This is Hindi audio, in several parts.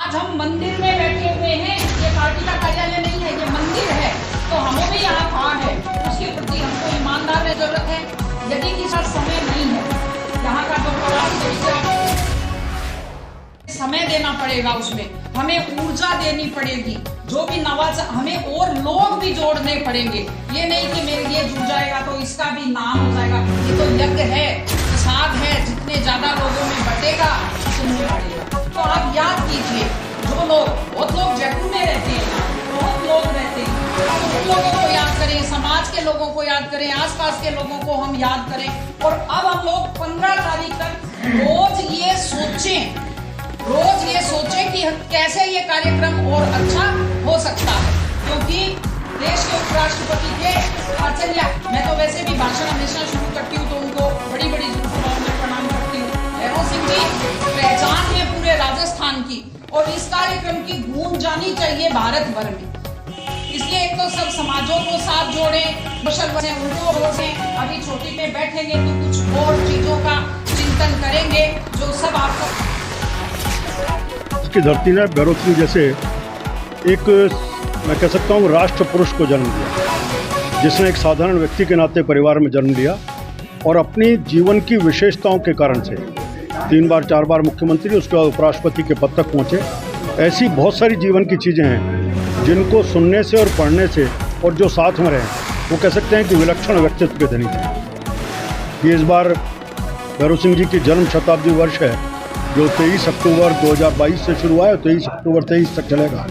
आज हम मंदिर में बैठे हुए हैं, ये पार्टी का कार्यालय नहीं है, ये मंदिर है। तो हमें भी यहाँ कहा है, उसके प्रति हमको ईमानदार की जरूरत है। यदि किसी समय नहीं है, यहाँ का जो प्रवास समय देना पड़ेगा, उसमें हमें ऊर्जा देनी पड़ेगी, जो भी नवाचार हमें और लोग भी जोड़ने पड़ेंगे। ये नहीं कि मेरे लिए जुड़ जाएगा तो इसका भी नाम हो जाएगा। ये तो यज्ञ है, प्रसाद है, जितने ज्यादा लोगों में बटेगा उतने बढ़ेगा। तो आप याद कीजिए, जो लोग, बहुत लोग जयपुर में रहते हैं, बहुत लोग रहते हैं, उन लोगों को याद करें, समाज के लोगों को याद करें, आसपास के लोगों को हम याद करें। और अब हम लोग 15 तारीख तक रोज ये सोचें कि कैसे ये कार्यक्रम और अच्छा हो सकता है, क्योंकि देश के उपराष्ट्रपति के आचार्य, मैं तो वैसे भी भाषण हमेशा शुरू करती हूँ तो उनको बड़ी बड़ी जनसभाओं में प्रणाम करती हूँ। भैरव सिंह जी पहचान है पूरे राजस्थान की, और इस कार्यक्रम की गूंज जानी चाहिए भारत भर में। इसलिए एक तो सब समाजों को साथ जोड़ें, उनको रोकें। अभी छोटी पे बैठेंगे तो कुछ और चीजों का चिंतन करेंगे जो सब आपको की धरती ने भैरव सिंह जैसे एक, मैं कह सकता हूँ, राष्ट्र पुरुष को जन्म दिया, जिसने एक साधारण व्यक्ति के नाते परिवार में जन्म लिया और अपनी जीवन की विशेषताओं के कारण से 3 बार 4 बार मुख्यमंत्री, उसके बाद उपराष्ट्रपति के पद तक पहुँचे। ऐसी बहुत सारी जीवन की चीज़ें हैं जिनको सुनने से और पढ़ने से, और जो साथ में रहे, वो कह सकते हैं कि विलक्षण व्यक्तित्व के धनी थे। ये इस बार भैरव सिंह जी की जन्म शताब्दी वर्ष है, जो 23 अक्टूबर 2022 से शुरू हुआ है, 23 अक्टूबर 23 तक चलेगा।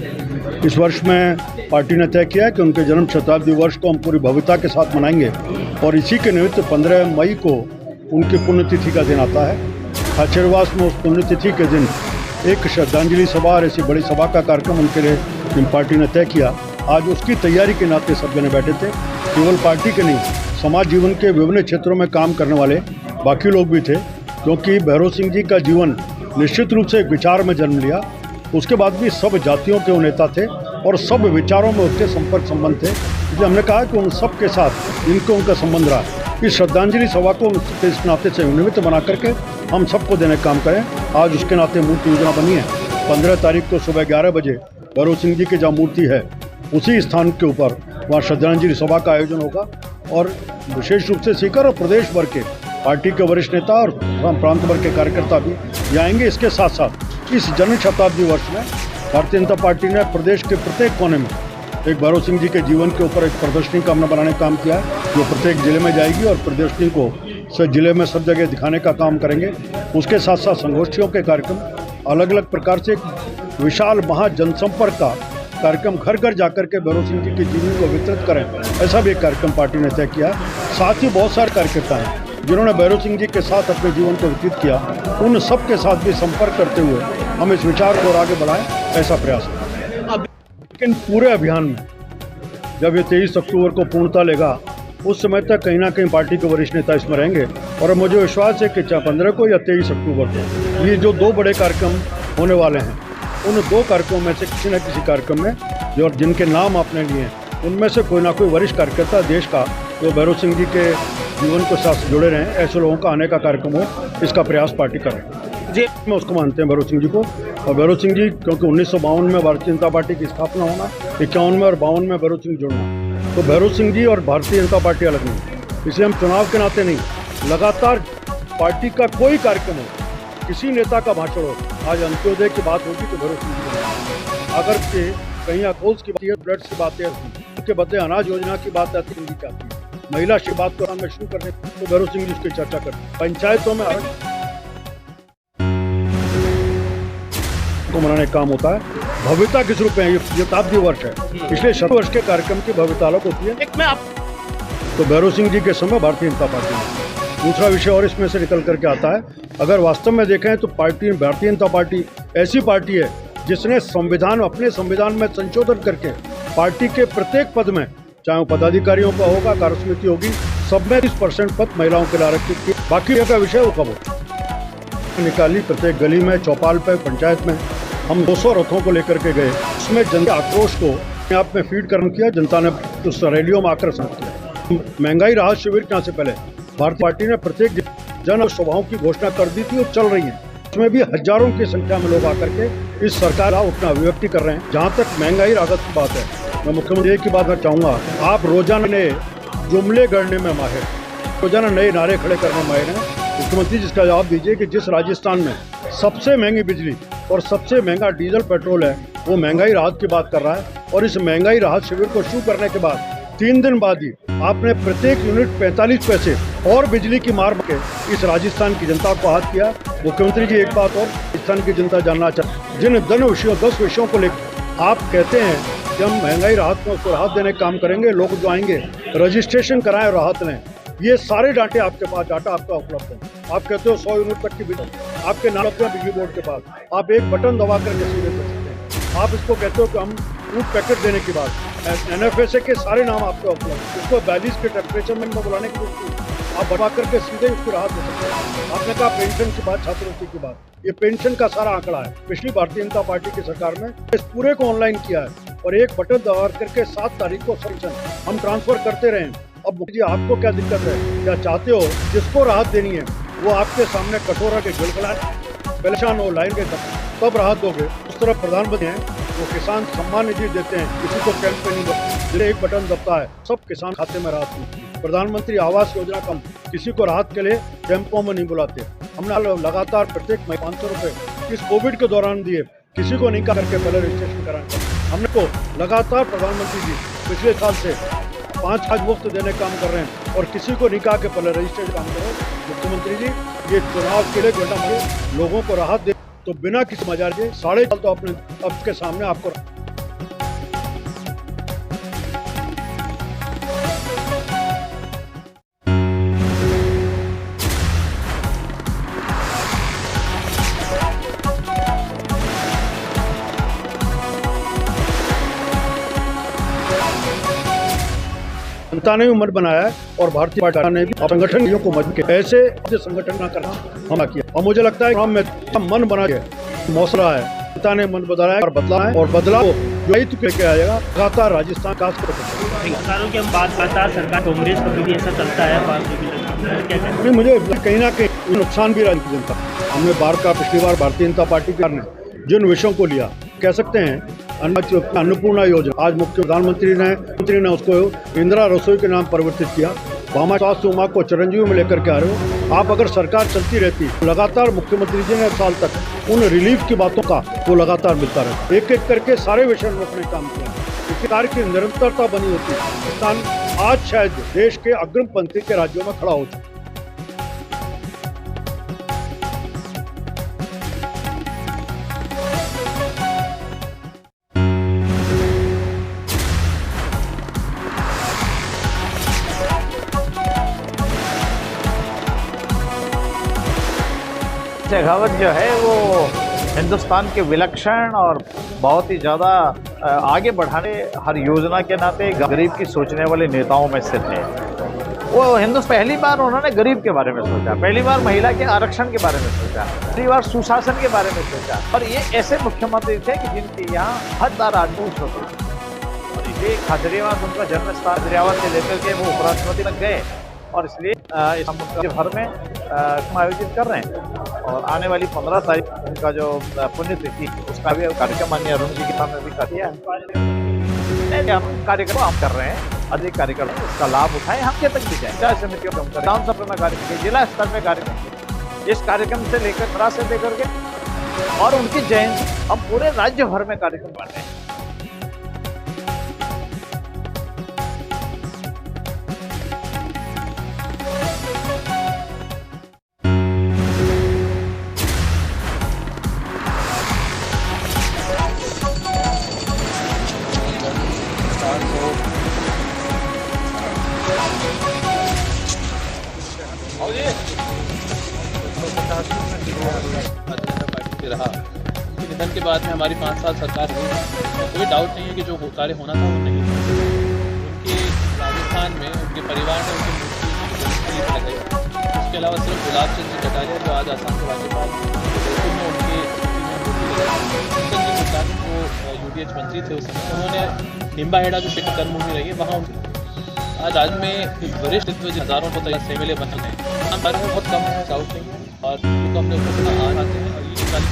इस वर्ष में पार्टी ने तय किया है कि उनके जन्म शताब्दी वर्ष को हम पूरी भव्यता के साथ मनाएंगे, और इसी के निमित्त 15 मई को उनकी पुण्यतिथि का दिन आता है। खाचरवास में उस पुण्यतिथि के दिन एक श्रद्धांजलि सभा और ऐसी बड़ी सभा का कार्यक्रम उनके लिए पार्टी ने तय किया। आज उसकी तैयारी के नाते सब जने बैठे थे, केवल पार्टी के नहीं, समाज जीवन के विभिन्न क्षेत्रों में काम करने वाले बाकी लोग भी थे, क्योंकि भैरव सिंह जी का जीवन निश्चित रूप से एक विचार में जन्म लिया। उसके बाद भी सब जातियों के वो नेता थे और सब विचारों में उसके संपर्क संबंध थे, इसलिए हमने कहा कि उन सब के साथ इनको उनका संबंध रहा। इस श्रद्धांजलि सभा को इस नाते से निमित्त बना करके हम सबको देने का काम करें। आज उसके नाते मूर्ति योजना बनी है। 15 तारीख को सुबह 11 बजे भैरव सिंह जी की जहाँ मूर्ति है, उसी स्थान के ऊपर वहाँ श्रद्धांजलि सभा का आयोजन होगा, और विशेष रूप से सीकर और प्रदेश भर के पार्टी के वरिष्ठ नेता और प्रांत भर के कार्यकर्ता भी आएंगे। इसके साथ साथ इस जन्म शताब्दी वर्ष में भारतीय जनता पार्टी ने प्रदेश के प्रत्येक कोने में एक भैरव सिंह जी के जीवन के ऊपर एक प्रदर्शनी का हमने बनाने का काम किया है, जो प्रत्येक जिले में जाएगी, और प्रदर्शनी को जिले में सब जगह दिखाने का काम करेंगे। उसके साथ साथ संगोष्ठियों के कार्यक्रम, अलग अलग प्रकार से एक विशाल महा जनसंपर्क का कार्यक्रम, घर घर जाकर के भैरव सिंह जी के जीवन को वितरित करें, ऐसा भी एक कार्यक्रम पार्टी ने तय किया। साथ ही बहुत सारे कार्यकर्ता हैं जिन्होंने भैरव सिंह जी के साथ अपने जीवन को व्यतीत किया, उन सब के साथ भी संपर्क करते हुए हम इस विचार को और आगे बढ़ाएं, ऐसा प्रयास है। लेकिन पूरे अभियान में जब ये 23 अक्टूबर को पूर्णता लेगा, उस समय तक कहीं ना कहीं पार्टी के वरिष्ठ नेता इसमें रहेंगे, और मुझे विश्वास है कि चाहे 15 को या 23 अक्टूबर को ये जो 2 बड़े कार्यक्रम होने वाले हैं, उन 2 कार्यक्रमों में से किसी न किसी कार्यक्रम में जो जिनके नाम आपने लिए हैं, उनमें से कोई ना कोई वरिष्ठ कार्यकर्ता देश का जो भैरव सिंह जी के जीवन के साथ जुड़े रहें, ऐसे लोगों का आने का कार्यक्रम हो, इसका प्रयास पार्टी करें जी। मैं उसको मानते हैं भैरव सिंह जी को, और भैरव सिंह जी क्योंकि 1952 में भारतीय जनता पार्टी की स्थापना होना, 51 में और 52 में भैरव सिंह जुड़ना, तो भैरव सिंह जी और भारतीय जनता पार्टी अलग नहीं। इसलिए हम चुनाव के नाते नहीं, लगातार पार्टी का कोई कार्यक्रम हो, किसी नेता का भाषण हो, आज अंत्योदय की बात होगी तो भैरव सिंह जी, अगर कहीं अकोल्स की बात है, ब्लड्स की बात है, उसके बदले अनाज योजना की बात आती है, महिला की बात को में शुरू करने तो भैरव सिंह जी उसकी चर्चा करते। पंचायतों में को मनाने का काम होता है। भव्यता किस रूप में, ये शताब्दी वर्ष है, इसलिए 100 वर्ष के कार्यक्रम की भव्यता अलग होती है। तो भैरव सिंह जी के समय भारतीय जनता पार्टी में दूसरा विषय और इसमें से निकल करके आता है, अगर वास्तव में देखें तो पार्टी, भारतीय जनता पार्टी ऐसी पार्टी है जिसने अपने संविधान में संशोधन करके पार्टी के प्रत्येक पद में, चाहे वो पदाधिकारियों का होगा, कार्यसमिति होगी, सब में 30% पद महिलाओं के लिए आरक्षित किए। बाकी का विषय वो कब हो निकाली, प्रत्येक गली में, चौपाल पे, पंचायत में हम 200 रथों को लेकर के गए। उसमें जनता आक्रोश को अपने आप में फीड करने किया, जनता ने उस रैलियों में आकर्षण किया। महंगाई राहत शिविर के से पहले भारतीय पार्टी ने प्रत्येक जन सभाओं की घोषणा कर दी थी और चल रही है, उसमें भी हजारों की संख्या में लोग आकर के इस सरकार अपना अभिव्यक्ति कर रहे हैं। जहाँ तक महंगाई राहत की बात है, मैं मुख्यमंत्री एक ही बात मैं चाहूँगा, आप रोजाना नए जुमले गढ़ने में माहिर, रोजाना नए नारे खड़े करने में माहिर हैं। मुख्यमंत्री जिसका जवाब दीजिए कि जिस राजस्थान में सबसे महंगी बिजली और सबसे महंगा डीजल पेट्रोल है, वो महंगाई राहत की बात कर रहा है। और इस महंगाई राहत शिविर को शुरू करने के बाद 3 दिन बाद ही आपने प्रत्येक यूनिट 45 पैसे और बिजली की मार के इस राजस्थान की जनता को आहत किया। मुख्यमंत्री जी, एक बात और राजस्थान की जनता जानना चाहती, जिन 10 विषयों को लेकर आप कहते हैं कि हम महंगाई राहत में उसको राहत देने का काम करेंगे, लोग जो आएंगे रजिस्ट्रेशन कराएं, राहत लें, ये सारे डाटे आपके पास, डाटा आपका उपलब्ध है। आप कहते हो 100 यूनिट तक की बिजली आपके नाम पे बिजली बोर्ड के पास, आप एक बटन दबा कर कैसे दे सकते हैं। आप इसको कहते हो कि हम फूड पैकेट देने की बात, NFSA के सारे नाम आपके उपलब्ध, उसको 42 के टेम्परेचर में बुलाने की जरूरत आप बढ़ा करके सीधे उसकी राहत दे सकते हैं। आपने कहा पेंशन की बात, छात्रवृत्ति की बात, ये पेंशन का सारा आंकड़ा है। पिछली भारतीय जनता पार्टी की सरकार में इस पूरे को ऑनलाइन किया है और एक बटन दबा करके 7 तारीख को पेंशन हम ट्रांसफर करते रहे। अब मुखर्जी, आपको क्या दिक्कत है? क्या चाहते हो जिसको राहत देनी है वो आपके सामने कटोरा के गिड़गिड़ाए परेशान हो लाइन के तब राहत दोगे? उस तरफ प्रधानमंत्री हैं, वो किसान सम्मान निधि देते हैं, किसी को कैंप पे नहीं देते, एक बटन दबता है सब किसान खाते में राहत मिलती है। प्रधानमंत्री आवास योजना कम, किसी को राहत के लिए कैंपों में नहीं बुलाते। हमने लगातार प्रत्येक महीने 500 रुपये इस कोविड के दौरान दिए, किसी को नहीं करके पहले रजिस्ट्रेशन कराना। हमने को लगातार प्रधानमंत्री जी पिछले साल से 5 आज मुफ्त देने काम कर रहे हैं और किसी को नहीं कहा कि पहले रजिस्ट्रेशन काम करो। मुख्यमंत्री जी, ये चुनाव के लिए घंटा में लोगों को राहत दे तो बिना किसी मजाक के 4.5 साल तो अपने अब के सामने आपको जनता ने भी मत बनाया है और भारतीय पार्टी ने भी संगठन को मजबूत किया। ऐसे संगठन न करना हमला किया और मुझे लगता है में मन बना के मौसला है, जनता ने मन बदला है और बदला है और बदलाव जो लेके आएगा लगातार राजस्थान का सरकारों की हम बात करता है, सरकार कांग्रेस कभी भी ऐसा चलता है, मुझे कहीं ना कहीं नुकसान भी रहा इनकी जनता। हमने पिछली बार भारतीय जनता पार्टी ने जिन विषयों को लिया, कह सकते हैं अन्नपूर्णा योजना, आज मुख्य प्रधानमंत्री ने उसको इंदिरा रसोई के नाम परिवर्तित किया। भामा स्वास्थ्य उमा को चिरंजीवी में लेकर के आ रहे हो आप। अगर सरकार चलती रहती, लगातार मुख्यमंत्री जी ने साल तक उन रिलीफ की बातों का वो लगातार मिलता रहता, एक एक करके सारे विषय में अपने काम किया। इस कार्य की निरंतरता बनी होती, पाकिस्तान आज शायद देश के अग्रिम पंक्ति के राज्यों में खड़ा होता। शेखावत जो है वो हिंदुस्तान के विलक्षण और बहुत ही ज़्यादा आगे बढ़ाने हर योजना के नाते गरीब की सोचने वाले नेताओं में से थे। वो पहली बार उन्होंने गरीब के बारे में सोचा, पहली बार महिला के आरक्षण के बारे में सोचा, पहली बार सुशासन के बारे में सोचा। और ये ऐसे मुख्यमंत्री थे कि जिनके यहाँ हददार आदमी होते थे। और इसलिए खजरियावाद उनका जन्म स्थान खजरियावाद से लेकर के वो उपराष्ट्रपति बन गए और इसलिए इस भर में आयोजित कर रहे हैं। और आने वाली 15 तारीख उनका जो पुण्यतिथि उसका भी कार्यक्रम माननीय अरुण जी के सामने भी कर दिया है। हम कार्यक्रम हम कर रहे हैं, अधिक कार्यक्रम इसका लाभ उठाएं, हम तक भी जाए, चाहे समितियों में विधानसभा में कार्यक्रम, जिला स्तर में कार्यक्रम, इस कार्यक्रम से लेकर से लेकर के और उनकी जयंती हम पूरे राज्य भर में कार्यक्रम कर रहे हैं। रहा उनके निधन के बाद में हमारी 5 साल सरकार हुई, कोई डाउट नहीं है कि जो कार्य होना था वो नहीं हुआ। उनके राजस्थान में उनके परिवार ने उनकी मूर्ति लगाई। उसके अलावा सिर्फ गुलाब चंद जी कटारिया जो आज आसाम के राज्यपाल जयपुर में उनके जो UDH मंत्री थे उस समय, उन्होंने निम्बाहेड़ा जो शिखर कर्मभूमि रही है वहाँ आज राज्य में वरिष्ठ हजारों को MLA बन गए हैं। हमारे में बहुत कम है, साउथ नहीं है और लोग अपने ऊपर आ आते हैं और ये वाली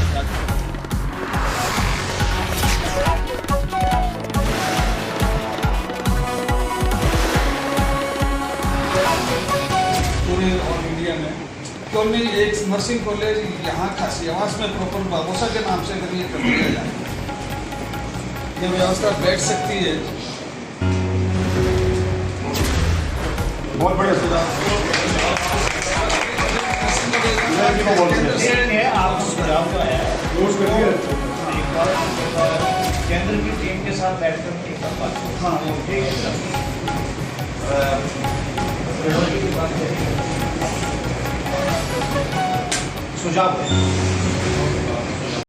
कॉलोनी एक नर्सिंग कॉलेज यहाँ खासियावास में प्रॉपर बाबोसा के नाम से अगर ये कर दिया जाए, ये व्यवस्था बैठ सकती है। बहुत बढ़िया सुझाव। आप सुझाव जो है केंद्र की टीम के साथ बैठकर नहीं कर पाते। हाँ, सुझाव है।